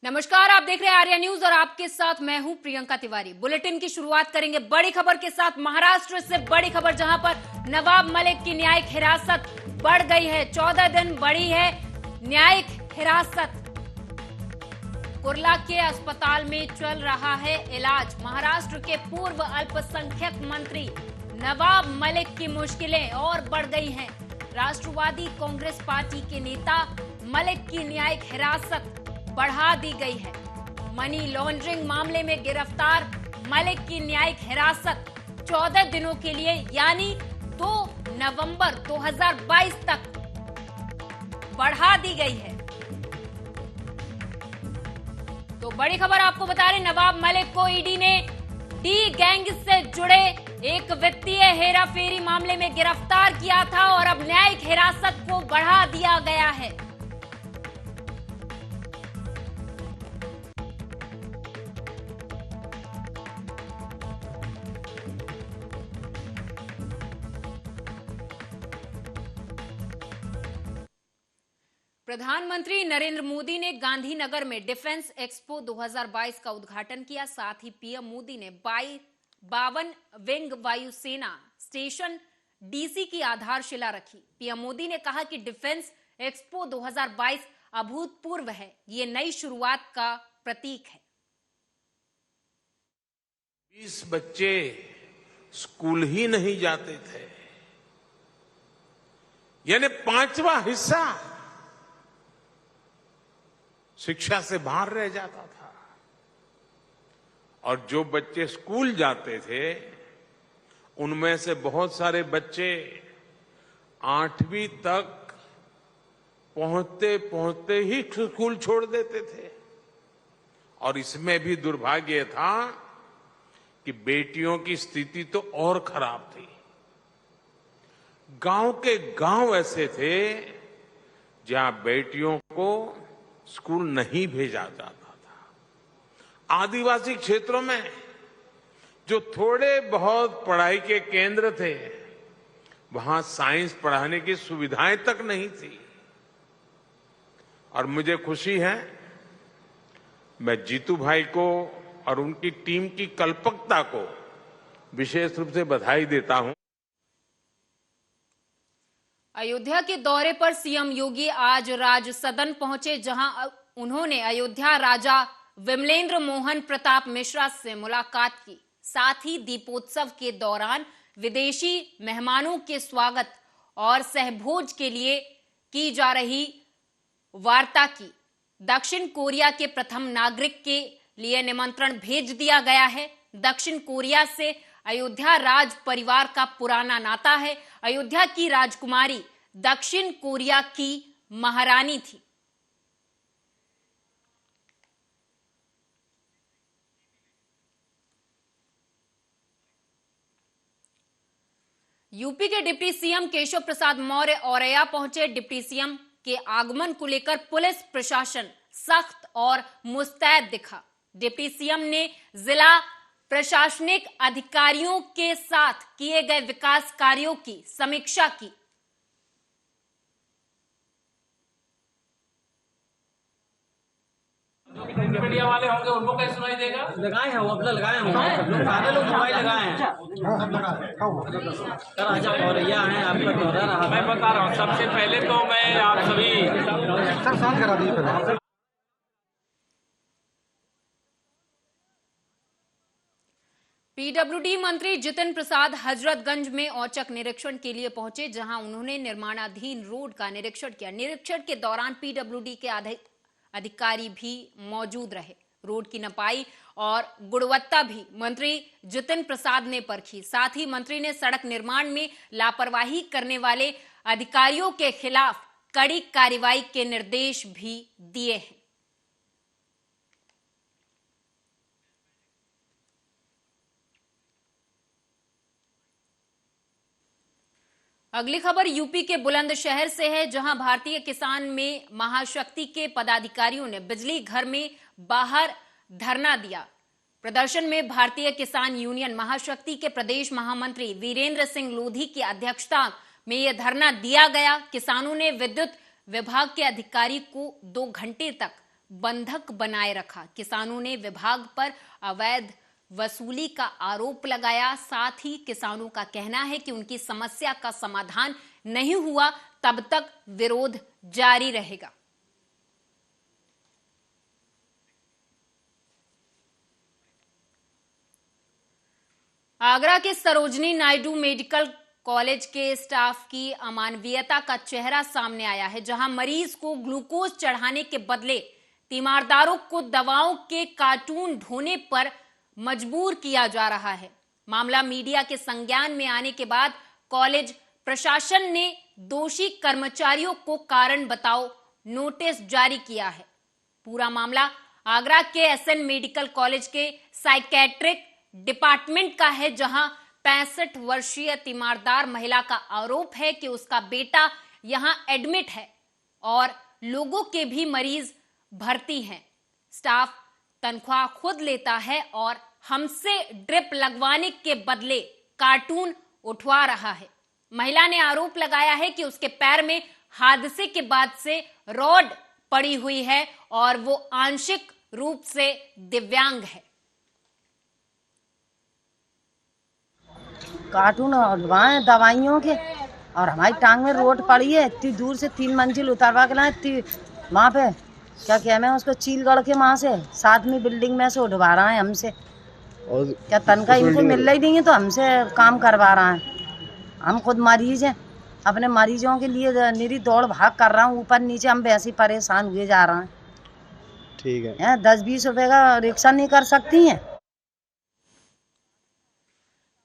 नमस्कार, आप देख रहे हैं आर्या न्यूज और आपके साथ मैं हूं प्रियंका तिवारी। बुलेटिन की शुरुआत करेंगे बड़ी खबर के साथ। महाराष्ट्र से बड़ी खबर, जहां पर नवाब मलिक की न्यायिक हिरासत बढ़ गई है। 14 दिन बढ़ी है न्यायिक हिरासत। कुर्ला के अस्पताल में चल रहा है इलाज। महाराष्ट्र के पूर्व अल्पसंख्यक मंत्री नवाब मलिक की मुश्किलें और बढ़ गई हैं। राष्ट्रवादी कांग्रेस पार्टी के नेता मलिक की न्यायिक हिरासत बढ़ा दी गई है। मनी लॉन्ड्रिंग मामले में गिरफ्तार मलिक की न्यायिक हिरासत 14 दिनों के लिए यानी 2 नवंबर 2022 तक बढ़ा दी गई है। तो बड़ी खबर आपको बता रहे, नवाब मलिक को ईडी ने डी गैंग से जुड़े एक वित्तीय हेराफेरी मामले में गिरफ्तार किया था और अब न्यायिक हिरासत को बढ़ा दिया गया है। प्रधानमंत्री नरेंद्र मोदी ने गांधीनगर में डिफेंस एक्सपो 2022 का उद्घाटन किया। साथ ही पीएम मोदी ने 52 विंग वायुसेना स्टेशन डीसी की आधारशिला रखी। पीएम मोदी ने कहा कि डिफेंस एक्सपो 2022 अभूतपूर्व है, ये नई शुरुआत का प्रतीक है। 20 बच्चे स्कूल ही नहीं जाते थे, यानी 5वां हिस्सा शिक्षा से बाहर रह जाता था। और जो बच्चे स्कूल जाते थे उनमें से बहुत सारे बच्चे 8वीं तक पहुंचते पहुंचते ही स्कूल छोड़ देते थे। और इसमें भी दुर्भाग्य था कि बेटियों की स्थिति तो और खराब थी। गांव के गांव ऐसे थे जहां बेटियों को स्कूल नहीं भेजा जाता था। आदिवासी क्षेत्रों में जो थोड़े बहुत पढ़ाई के केंद्र थे वहां साइंस पढ़ाने की सुविधाएं तक नहीं थी। और मुझे खुशी है, मैं जीतू भाई को और उनकी टीम की कल्पकता को विशेष रूप से बधाई देता हूं। अयोध्या के दौरे पर सीएम योगी आज राजसदन पहुंचे, जहां उन्होंने अयोध्या राजा विमलेंद्र मोहन प्रताप मिश्रा से मुलाकात की। साथ ही दीपोत्सव के दौरान विदेशी मेहमानों के स्वागत और सहभोज के लिए की जा रही वार्ता की। दक्षिण कोरिया के प्रथम नागरिक के लिए निमंत्रण भेज दिया गया है। दक्षिण कोरिया से अयोध्या राज परिवार का पुराना नाता है। अयोध्या की राजकुमारी दक्षिण कोरिया की महारानी थी। यूपी के डिप्टी सीएम केशव प्रसाद मौर्य औरैया पहुंचे। डिप्टी सीएम के आगमन को लेकर पुलिस प्रशासन सख्त और मुस्तैद दिखा। डिप्टी सीएम ने जिला प्रशासनिक अधिकारियों के साथ किए गए विकास कार्यों की समीक्षा की। मीडिया वाले होंगे उनको कैसे सुनाई देगा? लगाए हैं, वो अपना लगाए हैं, सारे लोग मोबाइल लगाए हैं। राजा औरैया हैं, आपका दौरा रहा। मैं बता रहा हूँ, सबसे पहले तो मैं आप सभी सर शांत करा दीजिए। पीडब्ल्यूडी मंत्री जितिन प्रसाद हजरतगंज में औचक निरीक्षण के लिए पहुंचे, जहां उन्होंने निर्माणाधीन रोड का निरीक्षण किया। निरीक्षण के दौरान पीडब्ल्यूडी के अधिकारी भी मौजूद रहे। रोड की नपाई और गुणवत्ता भी मंत्री जितिन प्रसाद ने परखी। साथ ही मंत्री ने सड़क निर्माण में लापरवाही करने वाले अधिकारियों के खिलाफ कड़ी कार्रवाई के निर्देश भी दिए हैं। अगली खबर यूपी के बुलंदशहर से है, जहां भारतीय किसान में महाशक्ति के पदाधिकारियों ने बिजली घर में बाहर धरना दिया। प्रदर्शन में भारतीय किसान यूनियन महाशक्ति के प्रदेश महामंत्री वीरेंद्र सिंह लोधी की अध्यक्षता में यह धरना दिया गया। किसानों ने विद्युत विभाग के अधिकारी को 2 घंटे तक बंधक बनाए रखा। किसानों ने विभाग पर अवैध वसूली का आरोप लगाया। साथ ही किसानों का कहना है कि उनकी समस्या का समाधान नहीं हुआ तब तक विरोध जारी रहेगा। आगरा के सरोजनी नायडू मेडिकल कॉलेज के स्टाफ की अमानवीयता का चेहरा सामने आया है, जहां मरीज को ग्लूकोज चढ़ाने के बदले तीमारदारों को दवाओं के कार्टून ढोने पर मजबूर किया जा रहा है। मामला मीडिया के संज्ञान में आने के बाद कॉलेज प्रशासन ने दोषी कर्मचारियों को कारण बताओ नोटिस जारी किया है। पूरा मामला आगरा के एसएन मेडिकल कॉलेज के साइकेट्रिक डिपार्टमेंट का है, जहां 65 वर्षीय तीमारदार महिला का आरोप है कि उसका बेटा यहां एडमिट है और लोगों के भी मरीज भर्ती हैं। स्टाफ तनख्वाह खुद लेता है और हमसे ड्रिप लगवाने के बदले कार्टून उठवा रहा है। महिला ने आरोप लगाया है कि उसके पैर में हादसे के बाद से रॉड पड़ी हुई है और वो आंशिक रूप से दिव्यांग है। कार्टून उठवाए दवाइयों के और हमारी टांग में रोड पड़ी है, इतनी दूर से 3 मंजिल उतारवा के लाए, इतनी वहां पे क्या कहते हैं उसको चीलगढ़ के वहां से 7वीं बिल्डिंग में से उठवा रहा है हमसे। और क्या तनख्वाह इनको मिल रही नहीं है तो हमसे काम करवा रहा है। हम खुद मरीज हैं, अपने मरीजों के लिए निरी दौड़ भाग कर रहा हूँ, ऊपर नीचे हम वैसे ही परेशान हुए जा रहे हैं। ठीक है, 10-20 रुपए का रिक्शा नहीं कर सकती हैं।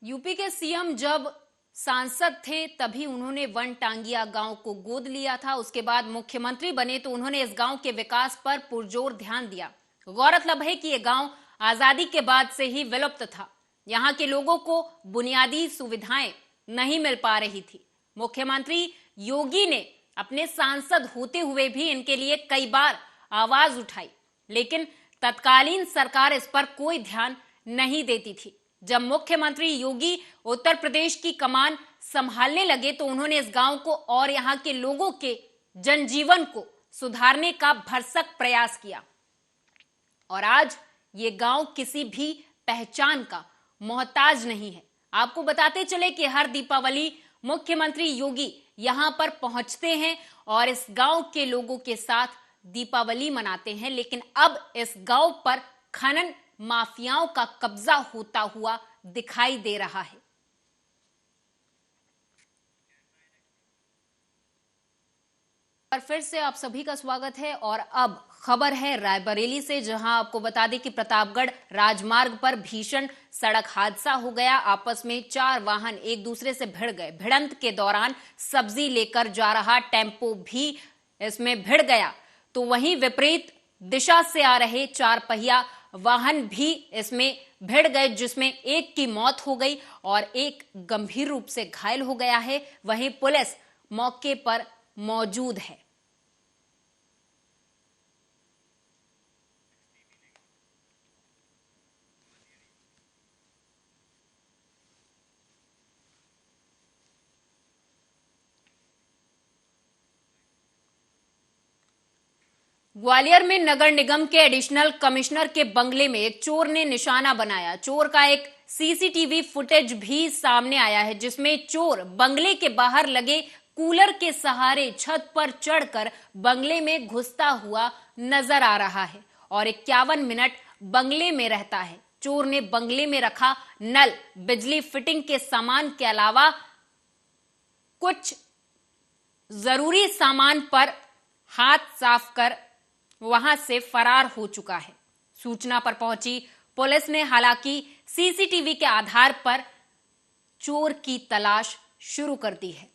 यूपी के सीएम जब सांसद थे तभी उन्होंने वनटांगिया गांव को गोद लिया था। उसके बाद मुख्यमंत्री बने तो उन्होंने इस गांव के विकास पर पुरजोर ध्यान दिया। गौरतलब है कि यह गांव आजादी के बाद से ही विलुप्त था। यहां के लोगों को बुनियादी सुविधाएं नहीं मिल पा रही थी। मुख्यमंत्री योगी ने अपने सांसद होते हुए भी इनके लिए कई बार आवाज उठाई, लेकिन तत्कालीन सरकार इस पर कोई ध्यान नहीं देती थी। जब मुख्यमंत्री योगी उत्तर प्रदेश की कमान संभालने लगे तो उन्होंने इस गांव को और यहां के लोगों के जनजीवन को सुधारने का भरसक प्रयास किया और आज ये गांव किसी भी पहचान का मोहताज नहीं है। आपको बताते चले कि हर दीपावली मुख्यमंत्री योगी यहां पर पहुंचते हैं और इस गांव के लोगों के साथ दीपावली मनाते हैं, लेकिन अब इस गांव पर खनन माफियाओं का कब्जा होता हुआ दिखाई दे रहा है। और फिर से आप सभी का स्वागत है और अब खबर है रायबरेली से, जहां आपको बता दें कि प्रतापगढ़ राजमार्ग पर भीषण सड़क हादसा हो गया। आपस में 4 वाहन एक दूसरे से भिड़ गए। भिड़ंत के दौरान सब्जी लेकर जा रहा टेम्पो भी इसमें भिड़ गया, तो वहीं विपरीत दिशा से आ रहे 4 पहिया वाहन भी इसमें भिड़ गए, जिसमें एक की मौत हो गई और एक गंभीर रूप से घायल हो गया है। वहीं पुलिस मौके पर मौजूद है। ग्वालियर में नगर निगम के एडिशनल कमिश्नर के बंगले में एक चोर ने निशाना बनाया। चोर का एक सीसीटीवी फुटेज भी सामने आया है, जिसमें चोर बंगले के बाहर लगे कूलर के सहारे छत पर चढ़कर बंगले में घुसता हुआ नजर आ रहा है और 51 मिनट बंगले में रहता है। चोर ने बंगले में रखा नल, बिजली फिटिंग के सामान के अलावा कुछ जरूरी सामान पर हाथ साफ कर वहां से फरार हो चुका है। सूचना पर पहुंची पुलिस ने हालांकि सीसीटीवी के आधार पर चोर की तलाश शुरू कर दी है।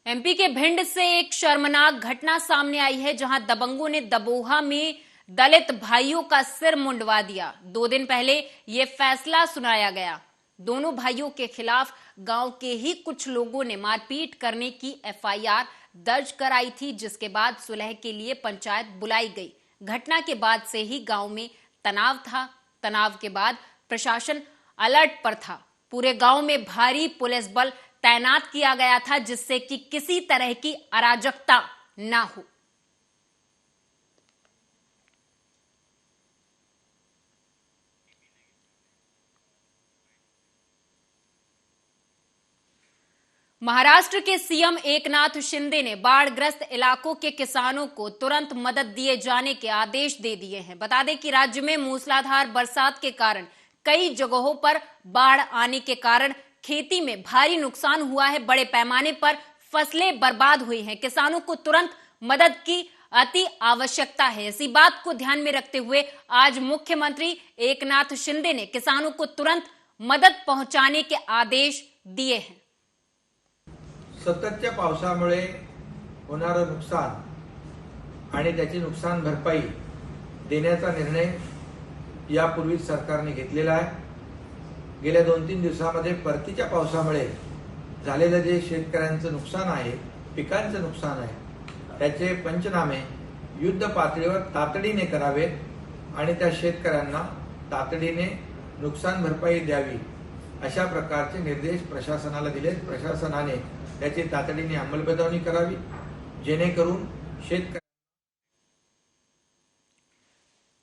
एमपी के भिंड से एक शर्मनाक घटना सामने आई है, जहां दबंगों ने दबोहा में दलित भाइयों का सिर मुंडवा दिया। 2 दिन पहले यह फैसला सुनाया गया। दोनों भाइयों के खिलाफ गांव के ही कुछ लोगों ने मारपीट करने की एफआईआर दर्ज कराई थी, जिसके बाद सुलह के लिए पंचायत बुलाई गई। घटना के बाद से ही गांव में तनाव था। तनाव के बाद प्रशासन अलर्ट पर था। पूरे गांव में भारी पुलिस बल तैनात किया गया था जिससे कि किसी तरह की अराजकता ना हो। महाराष्ट्र के सीएम एकनाथ शिंदे ने बाढ़ग्रस्त इलाकों के किसानों को तुरंत मदद दिए जाने के आदेश दे दिए हैं। बता दें कि राज्य में मूसलाधार बरसात के कारण कई जगहों पर बाढ़ आने के कारण खेती में भारी नुकसान हुआ है। बड़े पैमाने पर फसलें बर्बाद हुई हैं। किसानों को तुरंत मदद की अति आवश्यकता है। इसी बात को ध्यान में रखते हुए आज मुख्यमंत्री एकनाथ शिंदे ने किसानों को तुरंत मदद पहुंचाने के आदेश दिए हैं। सततच्या पावसामुळे होणारं नुकसान आणि त्याची नुकसान भरपाई देण्याचा निर्णय यापूर्वी सरकारने घेतलेला आहे। गेल्या 2-3 दिवसांमध्ये परतीच्या पावसामुळे झालेलं जे शेतकऱ्यांचं नुकसान आहे, पिकांचं नुकसान आहे, त्याचे पंचनामे युद्ध पातळीवर तातडीने करावेत आणि त्या शेतकऱ्यांना तातडीने नुकसान भरपाई द्यावी अशा प्रकारचे निर्देश प्रशासनाला दिलेत। प्रशासनाने त्याची तातडीने अंमलबजावणी करावी जेणेकरून शेतकरी।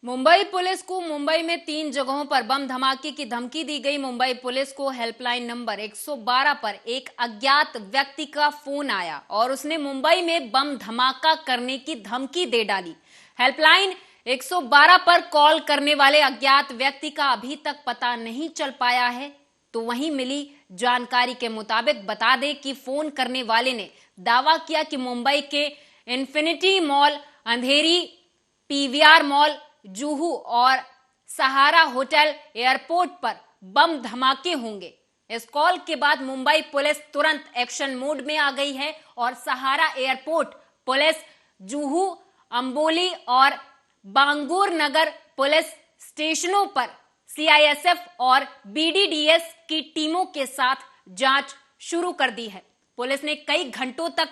मुंबई पुलिस को मुंबई में 3 जगहों पर बम धमाके की धमकी दी गई। मुंबई पुलिस को हेल्पलाइन नंबर 112 पर एक अज्ञात व्यक्ति का फोन आया और उसने मुंबई में बम धमाका करने की धमकी दे डाली। हेल्पलाइन 112 पर कॉल करने वाले अज्ञात व्यक्ति का अभी तक पता नहीं चल पाया है। तो वहीं मिली जानकारी के मुताबिक बता दें कि फोन करने वाले ने दावा किया कि मुंबई के इन्फिनिटी मॉल, अंधेरी, पीवीआर मॉल, जुहू और सहारा होटल, एयरपोर्ट पर बम धमाके होंगे। इस कॉल के बाद मुंबई पुलिस तुरंत एक्शन मोड में आ गई है और सहारा एयरपोर्ट पुलिस, जुहू, अंबोली और बांगूर नगर पुलिस स्टेशनों पर सीआईएसएफ और बीडीडीएस की टीमों के साथ जांच शुरू कर दी है। पुलिस ने कई घंटों तक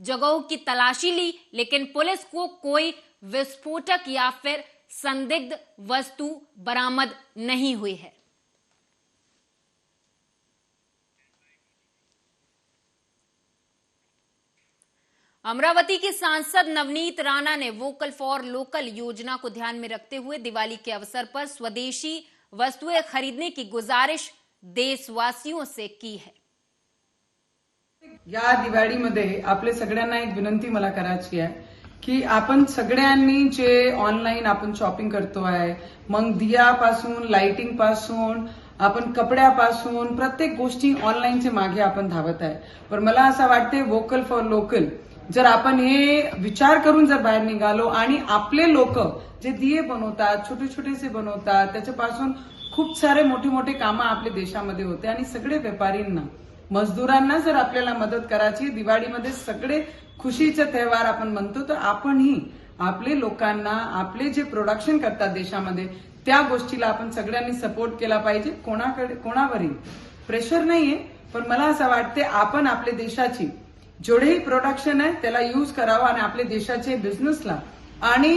जगहों की तलाशी ली, लेकिन पुलिस को कोई विस्फोटक या फिर संदिग्ध वस्तु बरामद नहीं हुई है। अमरावती के सांसद नवनीत राणा ने वोकल फॉर लोकल योजना को ध्यान में रखते हुए दिवाली के अवसर पर स्वदेशी वस्तुएं खरीदने की गुजारिश देशवासियों से की है। या दिवाळीमध्ये आपले सगळ्यांना एक विनंती मला करायची आहे की आपण सगळ्यांनी जे ऑनलाईन आपण शॉपिंग करतो आहे, मग दियापासून लाइटिंग पासून आपण कपड्यापासून प्रत्येक गोष्टी ऑनलाईनचे मागे आपण धावत आहे। पण मला असं वाटते वोकल फॉर लोकल जर आपण हे विचार करून जर बाहेर निघालो आणि आपले लोक जे दिये बनवतात, छोटे छोटेसे बनवतात, त्याच्यापासून खूप सारे मोठे मोठे कामं आपल्या देशामध्ये होते आणि सगळे व्यापारींना, मजदूरांना जर आपल्याला मदत करायची, दिवाळीमध्ये सगळे खुशीचे त्योहार आपण म्हणतो, तर आपणही आपले लोकांना आपले जे प्रोडक्शन करतात देशामध्ये त्या गोष्टीला आपण सगळ्यांनी सपोर्ट केला पाहिजे। कोणावरही प्रेशर नाहीये, पण मला असं वाटते आपण आपल्या देशाची जेवढेही प्रोडक्शन आहे त्याला यूज करावं आणि आपल्या देशाचे बिझनेसला आणि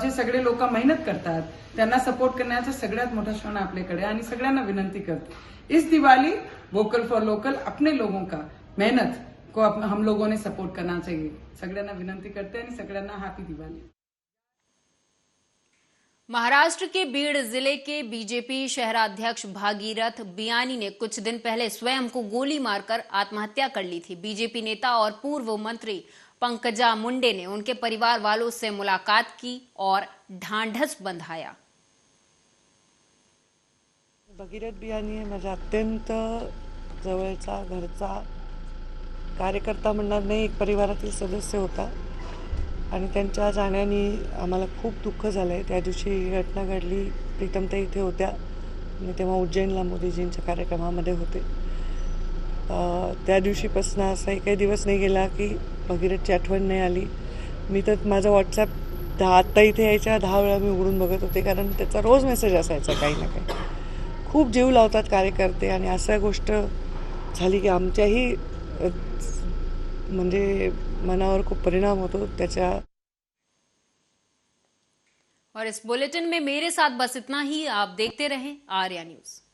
जे सगळे लोक मेहनत करतात त्यांना सपोर्ट करण्याचा सगळ्यात मोठा क्षण आपल्याकडे आणि सगळ्यांना विनंती करते इस दिवाली वोकल फॉर लोकल अपने लोगों का मेहनत को हम लोगों ने सपोर्ट करना चाहिए। सगळ्यांना विनंती करते आणि सगळ्यांना हैप्पी दिवाली। महाराष्ट्र के बीड़ जिले के बीजेपी शहराध्यक्ष भागीरथ बियानी ने कुछ दिन पहले स्वयं को गोली मारकर आत्महत्या कर ली थी। बीजेपी नेता और पूर्व मंत्री पंकजा मुंडे ने उनके परिवार वालों से मुलाकात की और ढांढस बंधाया। भागीरथ बियानी हे माझा अत्यंत जवळचा घरचा कार्यकर्ता म्हणणार नाही, एक परिवारातील सदस्य होता आणि त्यांच्या जाण्याने आम्हाला खूप दुःख झालंय। त्या दिवशी ही घटना घडली, प्रीतमताई इथे होत्या, मी तेव्हा उज्जैनला मोदीजींच्या कार्यक्रमामध्ये होते। त्या दिवशीपासून असा काही दिवस नाही गेला की भागीरथची आठवण नाही आली। मी तर माझा व्हॉट्सअप आत्ता इथे यायच्या 10 वेळा मी उघडून बघत होते, कारण त्याचा रोज मेसेज असायचा काही ना काही। खूप जीव लावतात कार्यकर्ते आणि अशा गोष्ट झाली की आमच्याही म्हणजे मनावर खूप परिणाम होतो त्याचा। और इस बुलेटिन में मेरे साथ बस इतना ही। आप देखते रहें आर्या न्यूज।